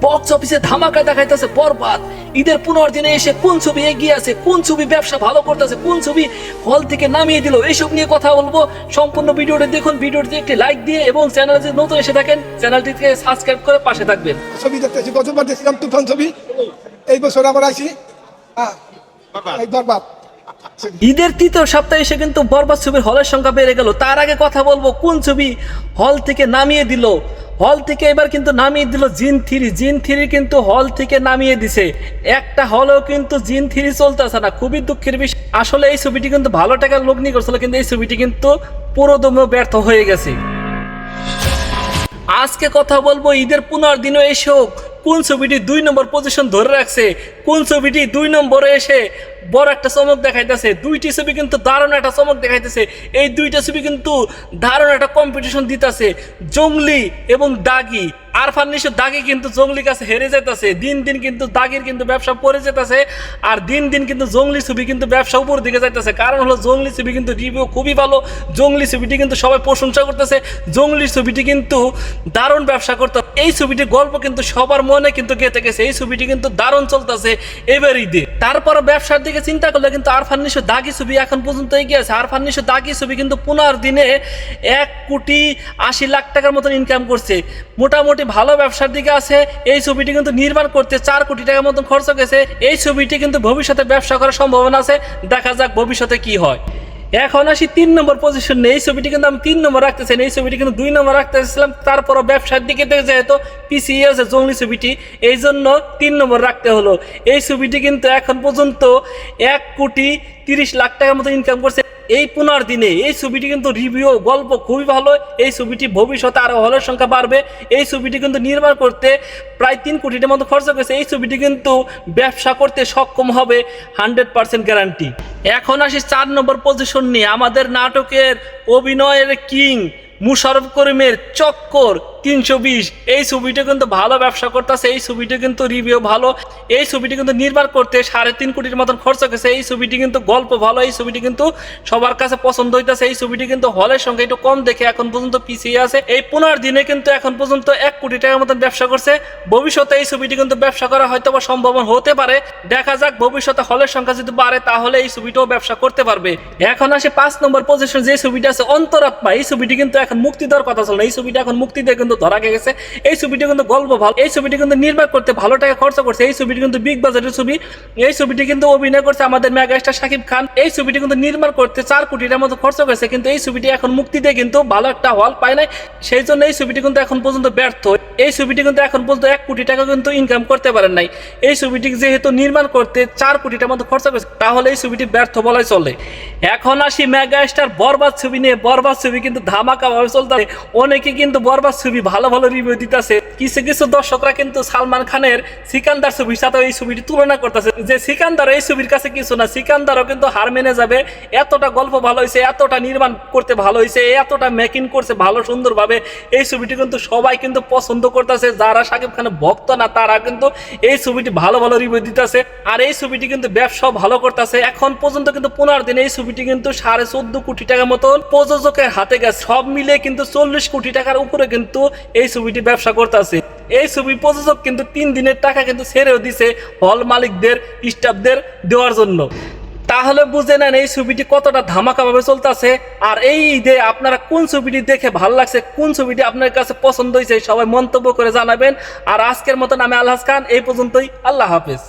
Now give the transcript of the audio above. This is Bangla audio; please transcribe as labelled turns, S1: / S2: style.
S1: বক্স অফিসে ধামাকা দেখাইতেছে বরবাদ। ঈদের 15 দিনে এসে কোন ছবি এগিয়ে আছে, কোন ছবি ব্যবসা ভালো করতেছে, কোন ছবি হল থেকে নামিয়ে দিল, এইসব নিয়ে কথা বলবো। সম্পূর্ণ ভিডিওটি দেখুন, ভিডিওটিতে একটি লাইক দিয়ে এবং চ্যানেলে যদি নতুন এসে থাকেন চ্যানেলটিকে সাবস্ক্রাইব করে পাশে থাকবেন।
S2: ছবি দেখতেছি, গতবার দেখছিলাম তুফান ছবি, এই বছর আবার আসি বরবাদ।
S1: ঈদের তৃতীয় সপ্তাহে এসে কিন্তু বরবাদ ছবির হলের সংখ্যা বেড়ে গেল। তার আগে কথা বলবো কোন ছবি হল থেকে নামিয়ে দিল। হল থেকে এবার কিন্তু নামিয়ে দিল জিন 3। জিন 3 কিন্তু হল থেকে নামিয়ে দিছে। একটা হলেও কিন্তু জিন 3 চলতেছে না, খুবই দুঃখের বিষয়। আসলে এই ছবিটি কিন্তু ভালো টাকার লগ্নি করছিল, কিন্তু এই ছবিটি কিন্তু পুরোদমে ব্যর্থ হয়ে গেছে। আজকে কথা বলবো ঈদের 15 দিনও এসেও কোন ছবিটি 2 নম্বর পজিশন ধরে রাখছে, কোন ছবিটি 2 নম্বরে এসে বড় একটা চমক দেখাইতেছে। দুইটি ছবি কিন্তু দারুণ একটা চমক দেখাইতেছে। এই দুইটা ছবি কিন্তু দারুণ একটা কম্পিটিশন দিতেছে, জঙ্গলি এবং দাগি। আরফান নিশো দাগি কিন্তু জঙ্গলির কাছে হেরে যেতেছে, দিন দিন কিন্তু দাগির কিন্তু ব্যবসা পড়ে যেতেছে, আর দিন দিন কিন্তু জঙ্গলি ছবি কিন্তু ব্যবসা উপর দিকে যাইতেছে। কারণ হলো জঙ্গলি ছবি কিন্তু রিভিউ খুবই ভালো, জঙ্গলি ছবিটি কিন্তু সবাই প্রশংসা করতেছে, জঙ্গলি ছবিটি কিন্তু দারুণ ব্যবসা করতে। এই ছবিটির গল্প কিন্তু সবার মনে কিন্তু গেঁথে গেছে, এই ছবিটি কিন্তু দারুণ চলতেছে এবার ঈদে। তারপর ব্যবসার দিকে চিন্তা করলে কিন্তু আরফান নিশো দাগি ছবি এখন পর্যন্ত এগিয়ে আছে। আরফান নিশো দাগি ছবি কিন্তু 15 দিনে 1,80,00,000 টাকার মতন ইনকাম করছে, মোটামুটি ভালো ব্যবসার দিকে আছে। এই ছবিটি কিন্তু নির্মাণ করতে 4 কোটি টাকার মতন খরচ গেছে। এই ছবিটি কিন্তু ভবিষ্যতে ব্যবসা করার সম্ভাবনা আছে, দেখা যাক ভবিষ্যতে কি হয়। এখন আসি 3 নম্বর পজিশন নিয়ে। এই ছবিটি কিন্তু আমি 3 নম্বর রাখতে চাই, এই ছবিটি কিন্তু 2 নম্বর রাখতে চাইছিলাম। তারপরও ব্যবসার দিকে যেহেতু পিছিয়ে আছে জঙ্গলি ছবিটি, এই জন্য 3 নম্বর রাখতে হলো। এই ছবিটি কিন্তু এখন পর্যন্ত 1,30,00,000 টাকার মতো ইনকাম করছে এই 15 দিনে। এই ছবিটি কিন্তু রিভিউ গল্প খুবই ভালো, এই ছবিটি ভবিষ্যতে আরো হলের সংখ্যা বাড়বে। এই ছবিটি কিন্তু নির্মাণ করতে প্রায় 3 কোটির মতো খরচ করেছে। এই ছবিটি কিন্তু ব্যবসা করতে সক্ষম হবে 100% গ্যারান্টি। এখন আসি 4 নম্বর পজিশন নিয়ে। আমাদের নাটকের অভিনয়ের কিং মুশারফ করিমের চক্কর 320, এই ছবিটা কিন্তু ভালো ব্যবসা করতেছে, এই ছবিটা কিন্তু রিভিউ ভালো। এই ছবিটি কিন্তু নির্মাণ করতে 3.5 কোটির মতন খরচ গেছে। এই ছবিটি কিন্তু গল্প ভালো, এই ছবিটি কিন্তু সবার কাছে পছন্দ হইতেছে। এই ছবিটি কিন্তু হলের সঙ্গে একটু কম দেখে এখন পর্যন্ত পিছিয়ে আছে। এই 15 দিনে কিন্তু এখন পর্যন্ত 1 কোটি টাকার মতন ব্যবসা করছে। ভবিষ্যতে এই ছবিটি কিন্তু ব্যবসা করা হয়তো বা সম্ভব হতে পারে, দেখা যাক ভবিষ্যতে হলের সংখ্যা যদি বাড়ে তাহলে এই ছবিটাও ব্যবসা করতে পারবে। এখন আসে 5 নম্বর পজিশন, যে ছবিটা আছে অন্তরাত্মা। এই ছবিটি কিন্তু এখন মুক্তি দেওয়ার কথা ছিল না, এই ছবিটা এখন মুক্তি দিয়ে কিন্তু ধরা গেছে। এই ছবিটি কিন্তু গল্প ভালো, এই ছবিটি কিন্তু নির্মাণ করতে ভালো টাকা খরচ করছে। এই ছবিটি কিন্তু বিগ বাজেটের ছবি, এই ছবিটি কিন্তু অভিনয় করছে আমাদের মেগা স্টার শাকিব খান। এই ছবিটি কিন্তু নির্মাণ করতে 4 কোটির মতো খরচ করেছে, কিন্তু এই ছবিটি এখন মুক্তি দিয়ে কিন্তু ভালো একটা হল পায় নাই, সেই জন্য এই ছবিটি কিন্তু এখন পর্যন্ত ব্যর্থ। এই ছবিটি কিন্তু এখন পর্যন্ত 1 কোটি টাকা কিন্তু ইনকাম করতে পারেন নাই। এই ছবিটি যেহেতু নির্মাণ করতে 4 কোটির মতো খরচ করেছে, তাহলে এই ছবিটি ব্যর্থ বলাই চলে। এখন আসি মেগা স্টার বরবাদ ছবি নিয়ে। বরবাদ ছবি কিন্তু ধামাকা ভাবে চলতেছে, অনেকে কিন্তু বরবাদ ছবি ভালো ভালো রিভিউ দিতেছে। কিছু কিছু দর্শকরা কিন্তু সালমান খানের সিকান্দার ছবির সাথে এই ছবিটি তুলনা করতেছে, যে সিকান্দার এই ছবির কাছে কিছু না, সিকান্দারও কিন্তু হার মেনে যাবে। এতটা গল্প ভালো হয়েছে, এতটা নির্মাণ করতে ভালো হয়েছে, এতটা মেকিং করছে ভালো সুন্দরভাবে, এই ছবিটি কিন্তু সবাই কিন্তু পছন্দ করতেছে। যারা শাকিব খানের ভক্ত না তারা কিন্তু এই ছবিটি ভালো ভালো রিভিউ দিতেছে, আর এই ছবিটি কিন্তু ব্যবসা ভালো করতেছে। এখন পর্যন্ত কিন্তু 15 দিনে এই ছবিটি কিন্তু 14.5 কোটি টাকার মতন প্রযোজকের হাতে গেছে, সব মিলে কিন্তু 40 কোটি টাকার উপরে কিন্তু এই ছবিটি ব্যবসা করতেছে। এই ছবি প্রযোজক কিন্তু 3 দিনের টাকা কিন্তু ছেড়েও দিছে হল মালিকদের, স্টাফদের দেওয়ার জন্য। তাহলে বুঝে নেন এই ছবিটি কতটা ধামাকা ভাবে চলতেছে। আর এই ঈদে আপনারা কোন ছবিটি দেখে ভালো লাগছে, কোন ছবিটি আপনার কাছে পছন্দ হয়েছে, সবাই মন্তব্য করে জানাবেন। আর আজকের মতন আমি আলহাজ খান, এই পর্যন্তই। আল্লাহ হাফেজ।